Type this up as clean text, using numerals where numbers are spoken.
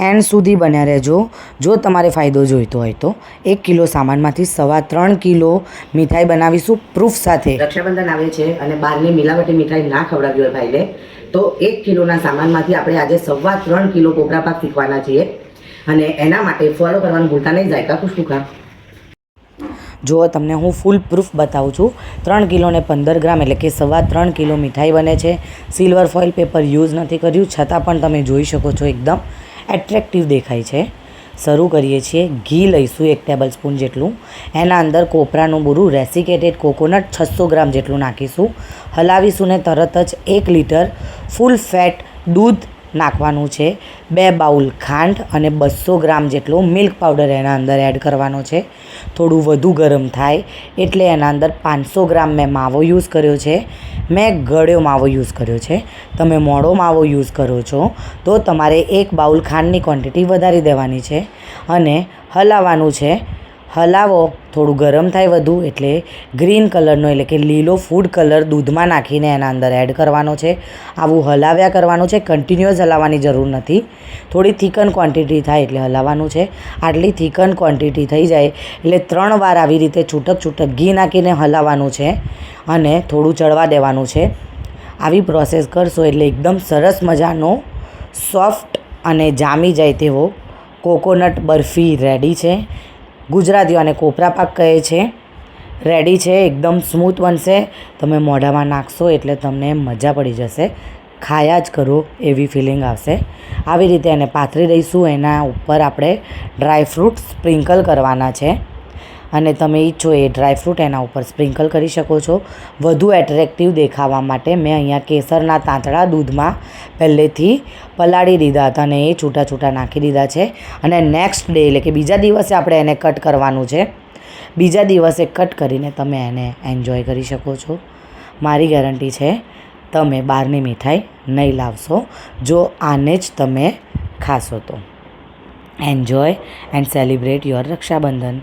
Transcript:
And સુધી બન્યા રહેજો જો તમારે ફાયદો જોઈતો હોય તો. 1 કિલો સામાનમાંથી 3.25 કિલો મીઠાઈ બનાવીશું પ્રૂફ સાથે. રક્ષાબંધન આવે છે અને બહારની મિલાવટી મીઠાઈ ના ખવડાવી હોય ભાઈને તો 1 કિલોના સામાનમાંથી આપણે આજે 3.25 કિલો કોપરા પાક શીખવાના છીએ અને એના માટે ફોલો કરવાનું ભૂલતા નહીં. જાયકા ખુશબુકા જો તમને હું ફૂલ પ્રૂફ બતાવું છું. 3 કિલોને 15 ગ્રામ એટલે કે 3.25 કિલો મીઠાઈ બને છે. સિલ્વર ફોઇલ પેપર યુઝ નથી કર્યું છતાં પણ તમે જોઈ શકો છો એકદમ એટ્રેક્ટિવ દેખાય છે. શરૂ કરીએ છીએ. ઘી લઈશું 1 ટેબલ સ્પૂન જેટલું. એના અંદર કોપરાનું બૂરું રેસિકેટેડ કોકોનટ 600 ગ્રામ જેટલું નાખીશું. હલાવીશું ને તરત જ 1 લીટર ફૂલ ફેટ દૂધ નાખવાનું છે. 2 બાઉલ ખાંડ અને 200 ગ્રામ જેટલો મિલ્ક પાવડર એના અંદર એડ કરવાનો છે. થોડું વધુ ગરમ થાય એટલે એના અંદર 500 ગ્રામ મેં માવો યુઝ કર્યો છે. મેં ગળ્યો માવો યુઝ કર્યો છે. તમે મોડો માવો યુઝ કરો છો તો તમારે 1 બાઉલ ખાંડની ક્વોન્ટિટી વધારી દેવાની છે અને હલાવવાનું છે. હલાવો થોડું ગરમ થાય વધુ એટલે ગ્રીન કલરનો એટલે કે લીલો ફૂડ કલર દૂધમાં નાખીને એના અંદર એડ કરવાનો છે. આવું હલાવ્યા કરવાનું છે. કન્ટિન્યુઅસ હલાવવાની જરૂર નથી. થોડી થીકન ક્વોન્ટિટી થાય એટલે હલાવવાનું છે. આટલી થીકન ક્વોન્ટિટી થઈ જાય એટલે 3 વાર આવી રીતે છૂટક ઘી નાખીને હલાવવાનું છે અને થોડું ચડવા દેવાનું છે. આવી પ્રોસેસ કરશો એટલે એકદમ સરસ મજાનો સોફ્ટ અને જામી જાય તેવો કોકોનટ બરફી રેડી છે. ગુજરાતીઓ આને કોપરા પાક કહે છે. રેડી છે. એકદમ સ્મૂથ બનશે. તમે મોઢામાં નાખશો એટલે તમને મજા પડી જશે. ખાયા જ કરો એવી ફિલિંગ આવશે. આવી રીતે એને પાથરી દઈશું. એના ઉપર આપણે ડ્રાયફ્રૂટ સ્પ્રિંકલ કરવાના છે અને તમે ઈચ્છો એ ડ્રાયફ્રૂટ એના ઉપર સ્પ્રિંકલ કરી શકો છો. વધુ એટ્રેક્ટિવ દેખાવા માટે મેં અહીંયા કેસરના તાંતણા દૂધમાં પહેલેથી પલાળી દીધા હતા અને એ છૂટા નાખી દીધા છે અને નેક્સ્ટ ડે એટલે કે બીજા દિવસે આપણે એને કટ કરવાનું છે. બીજા દિવસે કટ કરીને તમે એને એન્જોય કરી શકો છો. મારી ગેરંટી છે તમે બહારની મીઠાઈ નહીં લાવશો જો આને જ તમે ખાશો તો. Enjoy and celebrate your Rakshabandhan.